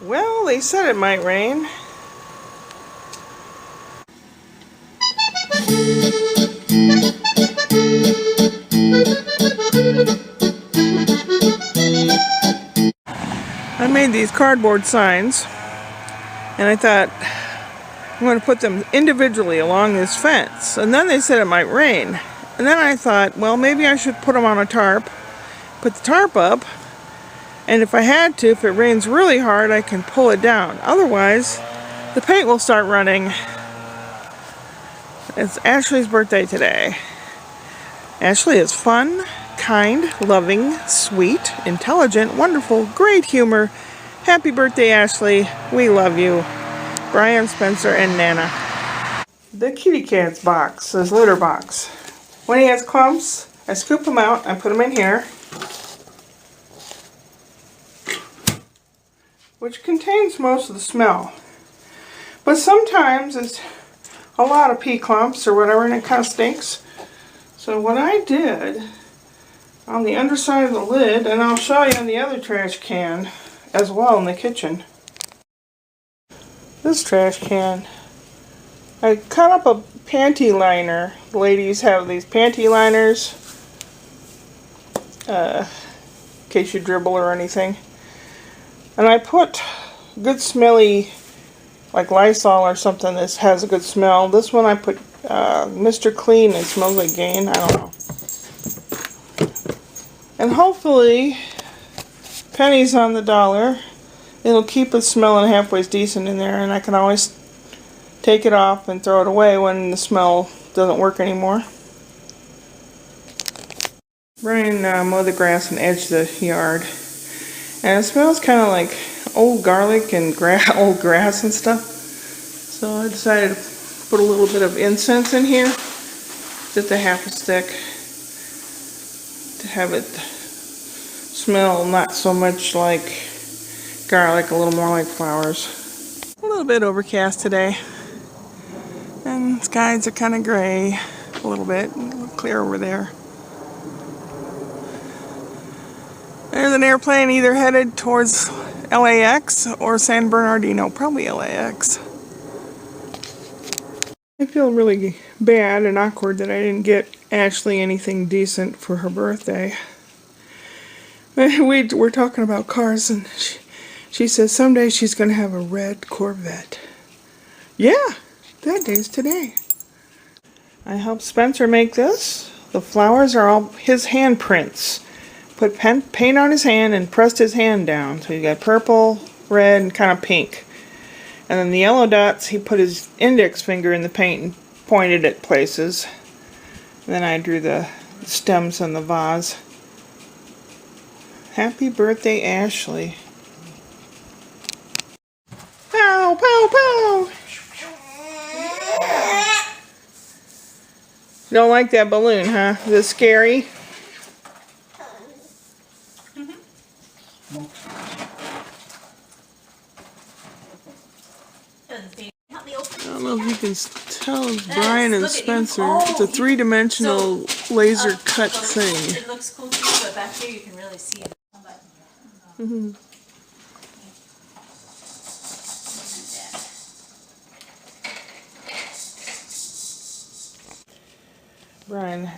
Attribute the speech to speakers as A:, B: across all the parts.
A: Well, they said it might rain. I made these cardboard signs, and I thought I'm going to put them individually along this fence. And then they said it might rain. And then I thought, well, maybe I should put them on a tarp, put the tarp up, and if I had to, if it rains really hard, I can pull it down. Otherwise, the paint will start running. It's Ashley's birthday today. Ashley is fun, kind, loving, sweet, intelligent, wonderful, great humor. Happy birthday, Ashley. We love you. Brian, Spencer, and Nana. The kitty cat's box, his litter box. When he has clumps, I scoop them out, I put them in here, which contains most of the smell. But sometimes it's a lot of pee clumps or whatever, and it kind of stinks. So what I did on the underside of the lid, and I'll show you on the other trash can as well in the kitchen. This trash can, I cut up a panty liner. The ladies have these panty liners, in case you dribble or anything. And I put good smelly, like Lysol or something that has a good smell. This one I put Mr. Clean. It smells like Gain. I don't know. And hopefully, pennies on the dollar. It'll keep it smelling halfway decent in there, and I can always take it off and throw it away when the smell doesn't work anymore. Brian mowed the grass and edged the yard, and it smells kind of like old garlic and old grass and stuff. So I decided to put a little bit of incense in here, just a half a stick, to have it smell not so much like garlic, a little more like flowers. A little bit overcast today, and skies are kind of gray a little bit, a little clear over there. There's an airplane either headed towards LAX or San Bernardino, probably LAX. I feel really bad and awkward that I didn't get Ashley anything decent for her birthday. We're talking about cars, and she says someday she's going to have a red Corvette. Yeah, that day's today. I helped Spencer make this. The flowers are all his handprints. Put paint on his hand and pressed his hand down. So you got purple, red, and kind of pink. And then the yellow dots, he put his index finger in the paint and pointed at places. And then I drew the stems on the vase. Happy birthday, Ashley. Pow, pow, pow! Don't like that balloon, huh? Is it scary? I don't know if you can tell it's Brian and Spencer. It's a three-dimensional laser cut thing.
B: It looks cool too, but back here you can really see it.
A: Brian,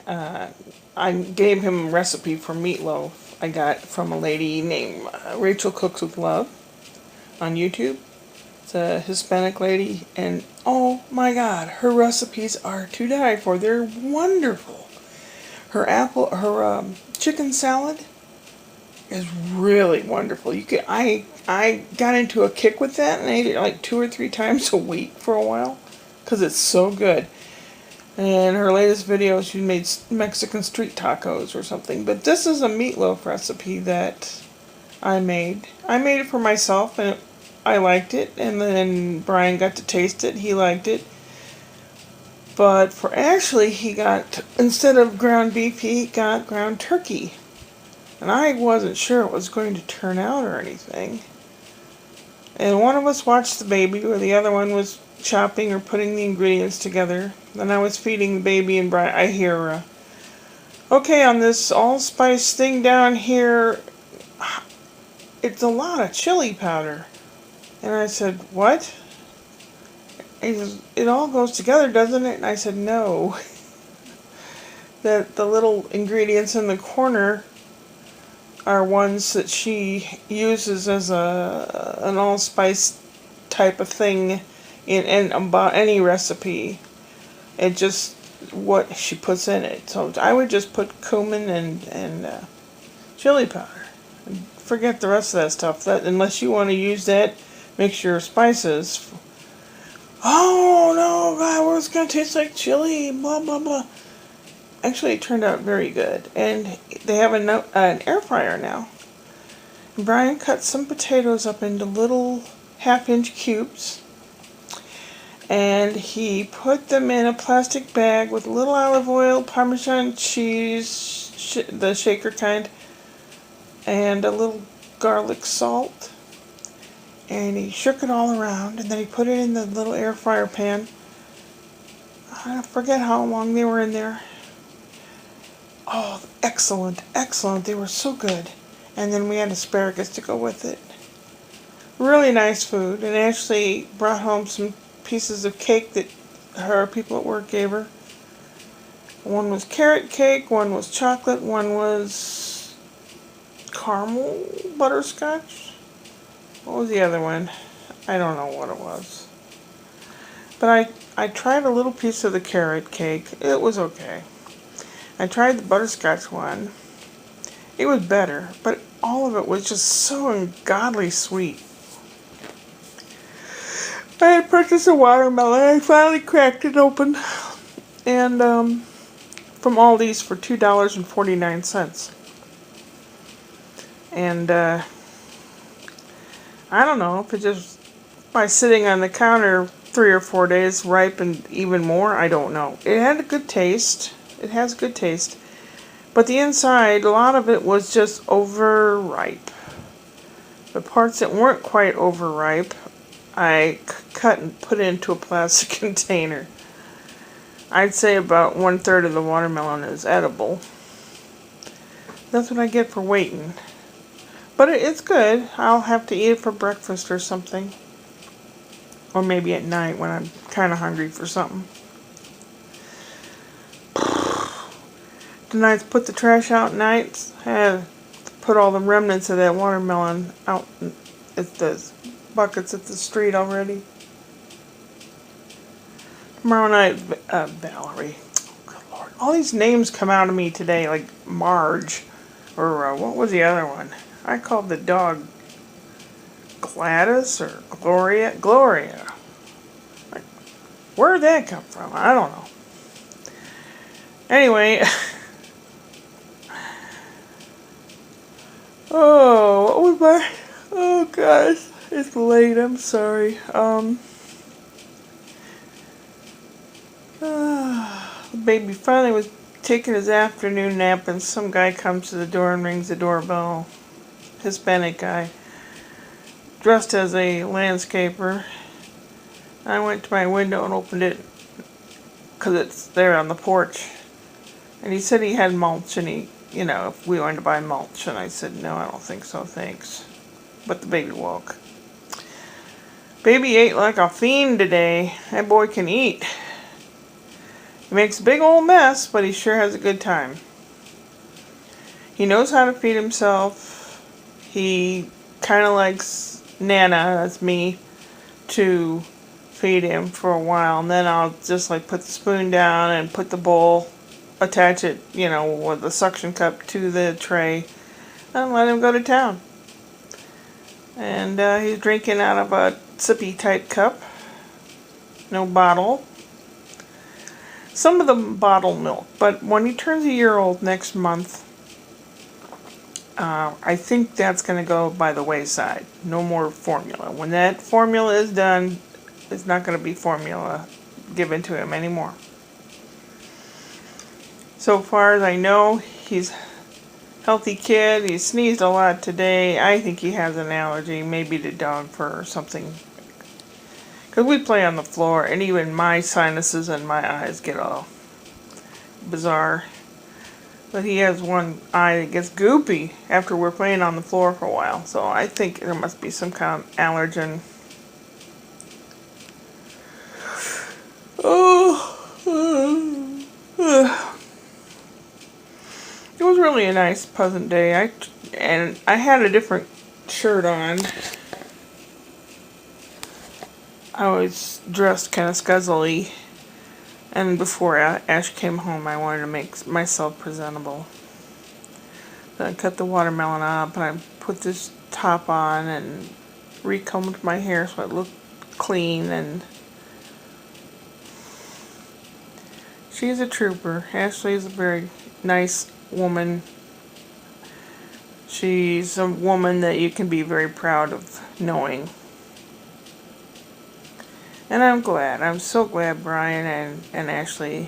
A: I gave him a recipe for meatloaf I got from a lady named Rachel Cooks with Love on YouTube. It's a Hispanic lady, and oh my god, her recipes are to die for. They're wonderful. Her chicken salad is really wonderful. I got into a kick with that and ate it like 2 or 3 times a week for a while because it's so good. And her latest video, she made Mexican street tacos or something. But this is a meatloaf recipe that I made. I made it for myself, and I liked it. And then Brian got to taste it. He liked it. But for Ashley, he got, instead of ground beef, he got ground turkey. And I wasn't sure it was going to turn out or anything. And one of us watched the baby, or the other one was chopping or putting the ingredients together. Then I was feeding the baby, and Brian, I hear, okay, on this allspice thing down here, it's a lot of chili powder. And I said, what? He says, it all goes together, doesn't it? And I said, no. That the little ingredients in the corner are ones that she uses as an allspice type of thing in about any recipe. It just what she puts in it. So I would just put cumin and chili powder. And forget the rest of that stuff. That unless you want to use that mixture of spices. Oh no, God, well, it's gonna taste like chili. Blah blah blah. Actually, it turned out very good, and they have an air fryer now. And Brian cut some potatoes up into little half-inch cubes, and he put them in a plastic bag with a little olive oil, Parmesan cheese, the shaker kind, and a little garlic salt. And he shook it all around, and then he put it in the little air fryer pan. I forget how long they were in there. Oh, excellent, excellent. They were so good. And then we had asparagus to go with it. Really nice food. And Ashley brought home some pieces of cake that her people at work gave her. One was carrot cake, one was chocolate, one was caramel butterscotch. What was the other one? I don't know what it was. But I tried a little piece of the carrot cake. It was okay. I tried the butterscotch one. It was better, but all of it was just so ungodly sweet. I had purchased a watermelon. I finally cracked it open. And from Aldi's for $2.49. And I don't know if it just by sitting on the counter 3 or 4 days ripened even more. I don't know. It had a good taste. It has good taste. But the inside, a lot of it was just overripe. The parts that weren't quite overripe, I cut and put into a plastic container. I'd say about 1/3 of the watermelon is edible. That's what I get for waiting. But it's good. I'll have to eat it for breakfast or something. Or maybe at night when I'm kind of hungry for something. Tonight's put the trash out nights. I had to put all the remnants of that watermelon out at the buckets at the street already. Tomorrow night, Valerie. Oh, good Lord. All these names come out of me today, like Marge. Or what was the other one? I called the dog Gladys or Gloria. Gloria. Like, where'd that come from? I don't know. Anyway. Oh, what was my... Oh, gosh. It's late. I'm sorry. The baby finally was taking his afternoon nap, and some guy comes to the door and rings the doorbell. Hispanic guy, dressed as a landscaper. I went to my window and opened it because it's there on the porch. And he said he had mulch, and if we wanted to buy mulch. And I said, no, I don't think so, thanks. But the baby woke. Baby ate like a fiend today. That boy can eat. He makes a big old mess, but he sure has a good time. He knows how to feed himself. He kind of likes Nana, that's me, to feed him for a while. And then I'll just like put the spoon down and put the bowl, attach it, with the suction cup to the tray, and let him go to town. And he's drinking out of a sippy type cup. No bottle. Some of the bottled milk, but when he turns a year old next month, I think that's going to go by the wayside. No more formula. When that formula is done, it's not going to be formula given to him anymore. So far as I know, he's a healthy kid. He sneezed a lot today. I think he has an allergy, maybe to dog fur or something. Because we play on the floor, and even my sinuses and my eyes get all bizarre. But he has one eye that gets goopy after we're playing on the floor for a while. So I think there must be some kind of allergen. generally a nice, pleasant day. And I had a different shirt on. I was dressed kind of scuzzily, and before Ash came home, I wanted to make myself presentable. Then I cut the watermelon up, and I put this top on and recombed my hair so it looked clean. And she's a trooper. Ashley is a very nice woman. She's a woman that you can be very proud of knowing. And I'm glad. I'm so glad Brian and Ashley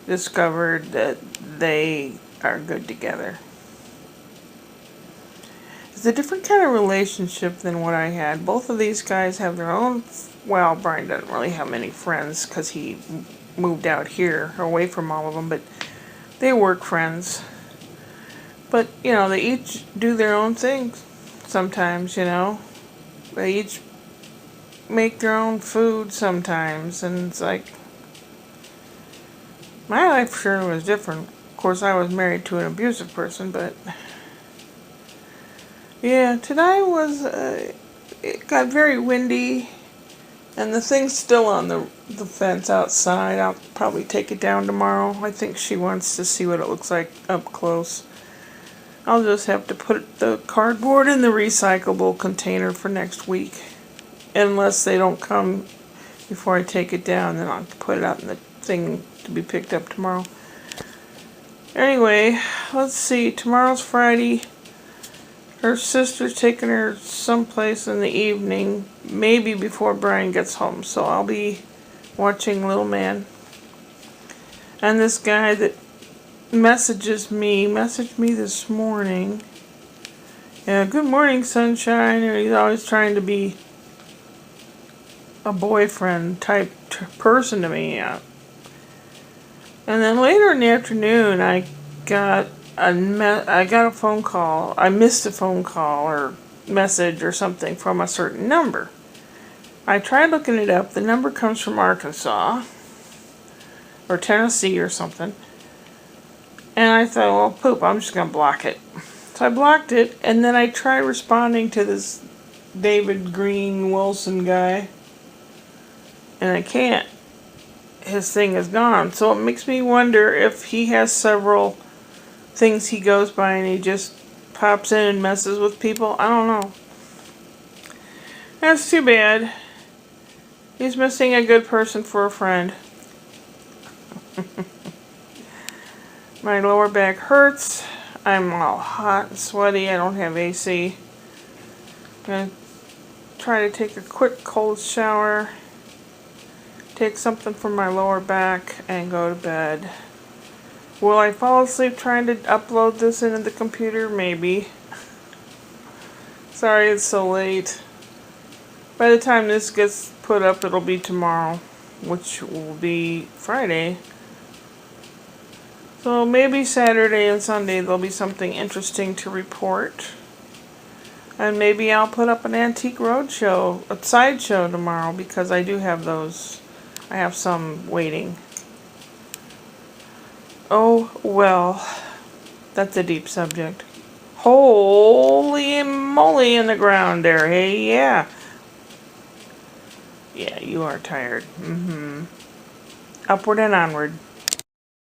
A: discovered that they are good together. It's a different kind of relationship than what I had. Both of these guys have their own... Well, Brian doesn't really have many friends because he moved out here, away from all of them, but they work friends. But, you know, they each do their own things sometimes, you know. They each make their own food sometimes, and it's like... My life sure was different. Of course, I was married to an abusive person, but... Yeah, today was... it got very windy, and the thing's still on the fence outside. I'll probably take it down tomorrow. I think she wants to see what it looks like up close. I'll just have to put the cardboard in the recyclable container for next week. Unless they don't come before I take it down, then I'll put it out in the thing to be picked up tomorrow. Anyway, let's see. Tomorrow's Friday. Her sister's taking her someplace in the evening, maybe before Brian gets home. So I'll be watching Little Man. And this guy that messaged me this morning. Yeah, good morning, sunshine. And he's always trying to be a boyfriend type person to me. Yeah. And then later in the afternoon, I got a phone call. I missed a phone call or message or something from a certain number. I tried looking it up. The number comes from Arkansas or Tennessee or something. And I thought, well, poop, I'm just going to block it. So I blocked it, and then I tried responding to this David Green Wilson guy, and I can't. His thing is gone. So it makes me wonder if he has several things he goes by and he just pops in and messes with people. I don't know. That's too bad. He's missing a good person for a friend. My lower back hurts. I'm all hot and sweaty. I don't have AC. I'm going to try to take a quick cold shower. Take something from my lower back and go to bed. Will I fall asleep trying to upload this into the computer? Maybe. Sorry it's so late. By the time this gets put up, it'll be tomorrow, which will be Friday. So maybe Saturday and Sunday there'll be something interesting to report. And maybe I'll put up an Antique Roadshow, a sideshow tomorrow, because I do have those. I have some waiting. Oh, well, that's a deep subject. Holy moly in the ground there, hey, yeah. Yeah, you are tired. Upward and onward.